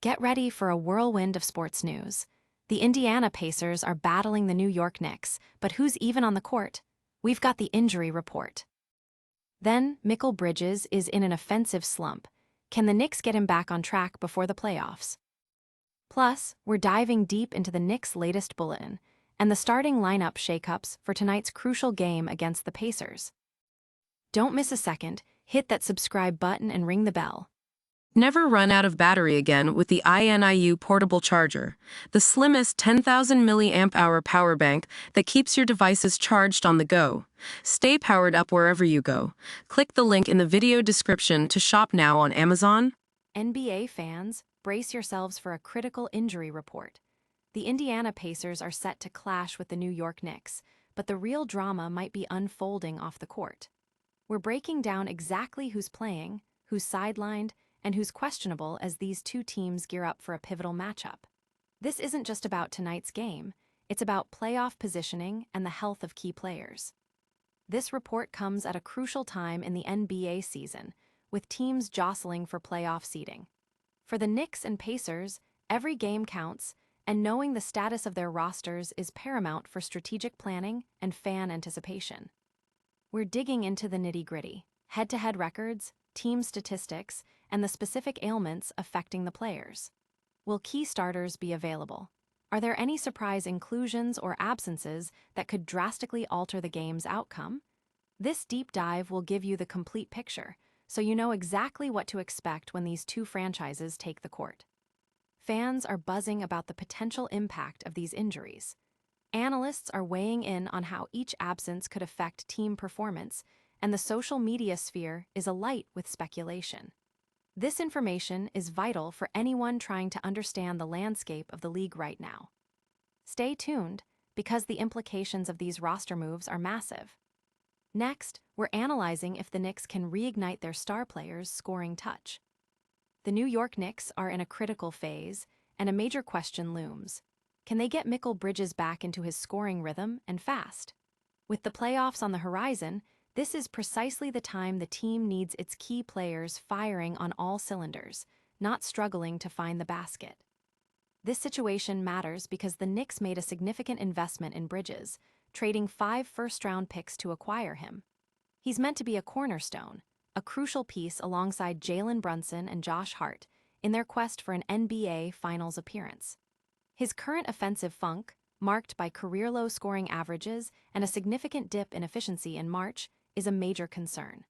Get ready for a whirlwind of sports news. The Indiana Pacers are battling the New York Knicks, but who's even on the court? We've got the injury report. Then, Mikal Bridges is in an offensive slump. Can the Knicks get him back on track before the playoffs? Plus, we're diving deep into the Knicks' latest bulletin and the starting lineup shakeups for tonight's crucial game against the Pacers. Don't miss a second, hit that subscribe button and ring the bell. Never run out of battery again with the INIU portable charger, the slimmest 10,000 milliamp hour power bank that keeps your devices charged on the go. Stay powered up wherever you go. Click the link in the video description to shop now on Amazon. NBA fans, brace yourselves for a critical injury report. The Indiana Pacers are set to clash with the New York Knicks, but the real drama might be unfolding off the court. We're breaking down exactly who's playing, who's sidelined, and who's questionable as these two teams gear up for a pivotal matchup. This isn't just about tonight's game, it's about playoff positioning and the health of key players. This report comes at a crucial time in the NBA season, with teams jostling for playoff seeding. For the Knicks and Pacers, every game counts, and knowing the status of their rosters is paramount for strategic planning and fan anticipation. We're digging into the nitty-gritty, head-to-head records, team statistics, and the specific ailments affecting the players. Will key starters be available? Are there any surprise inclusions or absences that could drastically alter the game's outcome? This deep dive will give you the complete picture, so you know exactly what to expect when these two franchises take the court. Fans are buzzing about the potential impact of these injuries. Analysts are weighing in on how each absence could affect team performance, and the social media sphere is alight with speculation. This information is vital for anyone trying to understand the landscape of the league right now. Stay tuned, because the implications of these roster moves are massive. Next, we're analyzing if the Knicks can reignite their star players' scoring touch. The New York Knicks are in a critical phase, and a major question looms. Can they get Mikal Bridges back into his scoring rhythm and fast? With the playoffs on the horizon, this is precisely the time the team needs its key players firing on all cylinders, not struggling to find the basket. This situation matters because the Knicks made a significant investment in Bridges, trading 5 first-round picks to acquire him. He's meant to be a cornerstone, a crucial piece alongside Jalen Brunson and Josh Hart in their quest for an NBA Finals appearance. His current offensive funk, marked by career-low scoring averages and a significant dip in efficiency in March, is a major concern.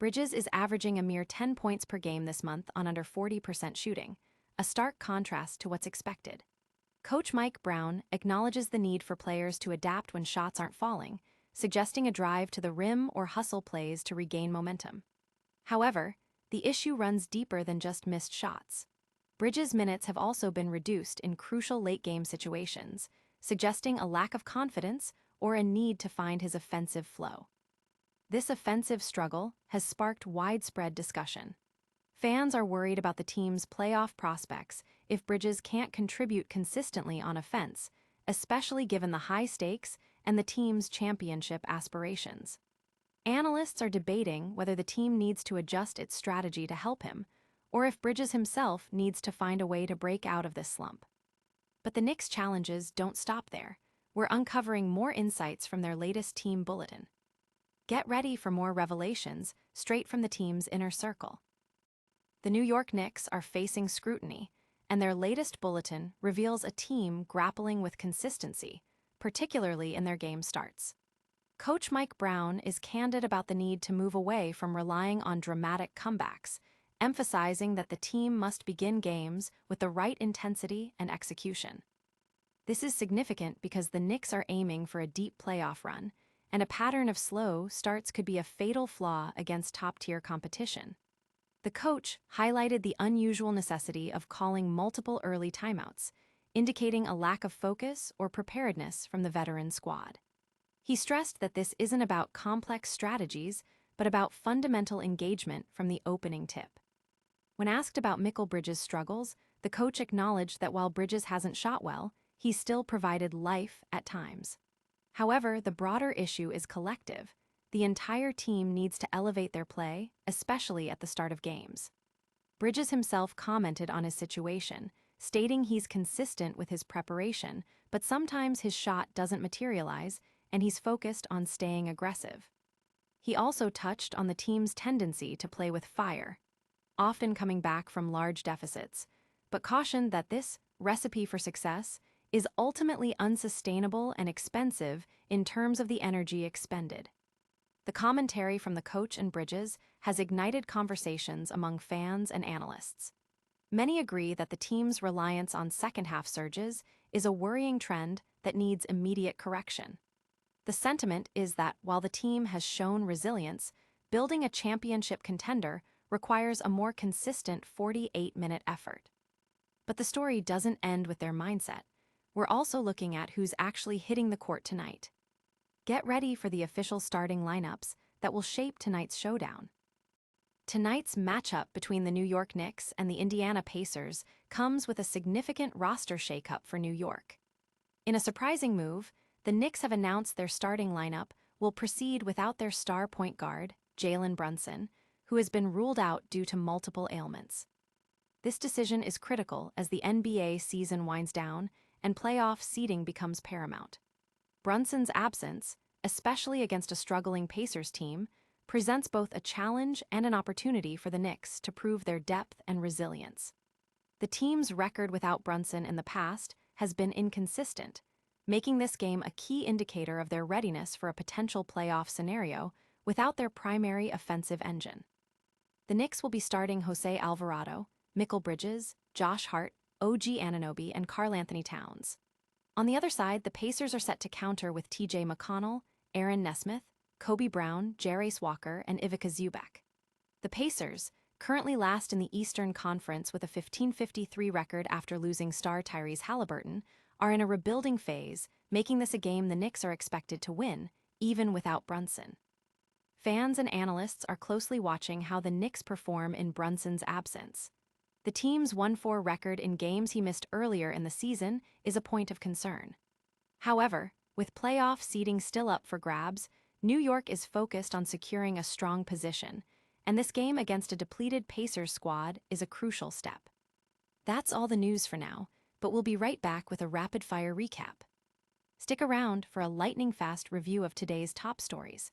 Bridges is averaging a mere 10 points per game this month on under 40% shooting, a stark contrast to what's expected. Coach Mike Brown acknowledges the need for players to adapt when shots aren't falling, suggesting a drive to the rim or hustle plays to regain momentum. However, the issue runs deeper than just missed shots. Bridges' minutes have also been reduced in crucial late-game situations, suggesting a lack of confidence or a need to find his offensive flow. This offensive struggle has sparked widespread discussion. Fans are worried about the team's playoff prospects if Bridges can't contribute consistently on offense, especially given the high stakes and the team's championship aspirations. Analysts are debating whether the team needs to adjust its strategy to help him, or if Bridges himself needs to find a way to break out of this slump. But the Knicks' challenges don't stop there. We're uncovering more insights from their latest team bulletin. Get ready for more revelations straight from the team's inner circle. The New York Knicks are facing scrutiny, and their latest bulletin reveals a team grappling with consistency, particularly in their game starts. Coach Mike Brown is candid about the need to move away from relying on dramatic comebacks, emphasizing that the team must begin games with the right intensity and execution. This is significant because the Knicks are aiming for a deep playoff run, and a pattern of slow starts could be a fatal flaw against top-tier competition. The coach highlighted the unusual necessity of calling multiple early timeouts, indicating a lack of focus or preparedness from the veteran squad. He stressed that this isn't about complex strategies, but about fundamental engagement from the opening tip. When asked about Mikal Bridges' struggles, the coach acknowledged that while Bridges hasn't shot well, he still provided life at times. However, the broader issue is collective. The entire team needs to elevate their play, especially at the start of games. Bridges himself commented on his situation, stating he's consistent with his preparation, but sometimes his shot doesn't materialize, and he's focused on staying aggressive. He also touched on the team's tendency to play with fire, often coming back from large deficits, but cautioned that this recipe for success is ultimately unsustainable and expensive in terms of the energy expended. The commentary from the coach and Bridges has ignited conversations among fans and analysts. Many agree that the team's reliance on second-half surges is a worrying trend that needs immediate correction. The sentiment is that while the team has shown resilience, building a championship contender requires a more consistent 48-minute effort. But the story doesn't end with their mindset. We're also looking at who's actually hitting the court tonight. Get ready for the official starting lineups that will shape tonight's showdown. Tonight's matchup between the New York Knicks and the Indiana Pacers comes with a significant roster shakeup for New York. In a surprising move, the Knicks have announced their starting lineup will proceed without their star point guard, Jalen Brunson, who has been ruled out due to multiple ailments. This decision is critical as the NBA season winds down and playoff seeding becomes paramount. Brunson's absence, especially against a struggling Pacers team, presents both a challenge and an opportunity for the Knicks to prove their depth and resilience. The team's record without Brunson in the past has been inconsistent, making this game a key indicator of their readiness for a potential playoff scenario without their primary offensive engine. The Knicks will be starting Jose Alvarado, Mikal Bridges, Josh Hart, OG Anunoby, and Karl-Anthony Towns. On the other side, the Pacers are set to counter with TJ McConnell, Aaron Nesmith, Kobe Brown, Jarace Walker, and Ivica Zubac. The Pacers, currently last in the Eastern Conference with a 15-53 record after losing star Tyrese Halliburton, are in a rebuilding phase, making this a game the Knicks are expected to win, even without Brunson. Fans and analysts are closely watching how the Knicks perform in Brunson's absence. The team's 1-4 record in games he missed earlier in the season is a point of concern. However, with playoff seeding still up for grabs, New York is focused on securing a strong position, and this game against a depleted Pacers squad is a crucial step. That's all the news for now, but we'll be right back with a rapid-fire recap. Stick around for a lightning-fast review of today's top stories.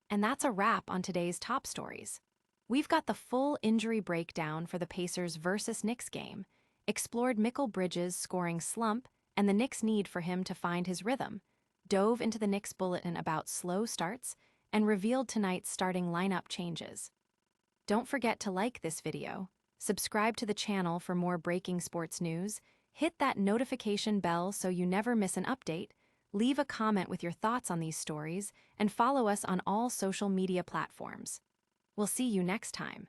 And that's a wrap on today's top stories. We've got the full injury breakdown for the Pacers versus Knicks game, explored Mikal Bridges' scoring slump and the Knicks' need for him to find his rhythm, dove into the Knicks Bulletin about slow starts, and revealed tonight's starting lineup changes. Don't forget to like this video, subscribe to the channel for more breaking sports news, hit that notification bell so you never miss an update, leave a comment with your thoughts on these stories, and follow us on all social media platforms. We'll see you next time.